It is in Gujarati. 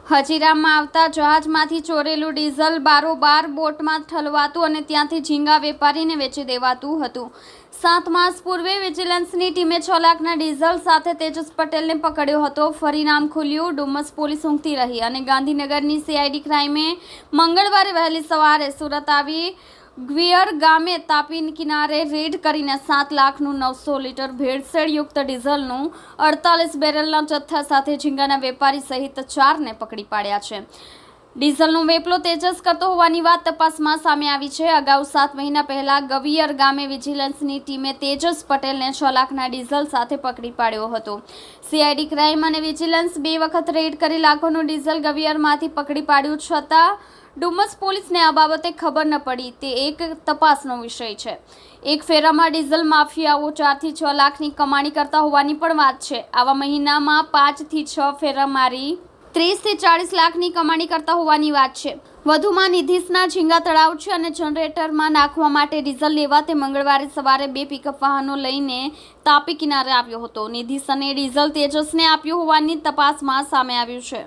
હજીરામાં આવતા જહાજમાંથી ચોરેલું ડીઝલ બારોબાર બોટમાં ઠલવાતું અને ત્યાંથી ઝીંગા વેપારીને વેચી દેવાતું હતું। 7 માસ પૂર્વે વિજિલન્સની ટીમે 6 લાખના ડીઝલ સાથે તેજસ પટેલને પકડ્યો હતો। ફરી નામ ખુલ્યું। ડુમસ પોલીસ ઊંઘતી રહી અને ગાંધીનગરની સીઆઈડી ક્રાઇમે મંગળવારે વહેલી સવારે સુરત આવી ગ્વિયર ગામે તાપી કિનારે રેડ કરીને 7 લાખનું 900 લીટર ભેળસેળયુક્ત ડીઝલનું 48 બેરલના જથ્થા સાથે ઝીંગાના વેપારી સહિત 4ને પકડી પાડ્યા છે। ડીઝલનો વેપલો તેજસ કરતો હોવાની વાત તપાસમાં સામે આવી છે। અગાઉ 7 મહિના પહેલા ગવિયર ગામે વિજિલન્સની ટીમે તેજસ પટેલને 6 લાખના ડીઝલ સાથે પકડી પાડ્યો હતો। સીઆઈડી ક્રાઇમ અને વિજિલન્સ 2 વખત રેડ કરી લાખોનું ડીઝલ ગવિયરમાંથી પકડી પાડ્યું છતાં ડુમસ પોલીસને આ બાબતે ખબર ન પડી તે એક તપાસનો વિષય છે। એક ફેરામાં ડીઝલ માફિયાઓ 4 થી 6 લાખની કમાણી કરતા હોવાની પણ વાત છે। આવા મહિનામાં 5 થી 6 ફેરા મારી 30 થી 40 લાખની કમાણી કરતા હોવાની વાત છે। વધુમાં નિધિશના ઝીંગા તળાવ છે અને જનરેટરમાં નાખવા માટે ડીઝલ લેવા તે મંગળવારે સવારે 2 પિકઅપ વાહનો લઈને તાપી કિનારે આવ્યો હતો। નિધિશ અને ડીઝલ તેજસને આપ્યું હોવાની તપાસમાં સામે આવ્યું છે।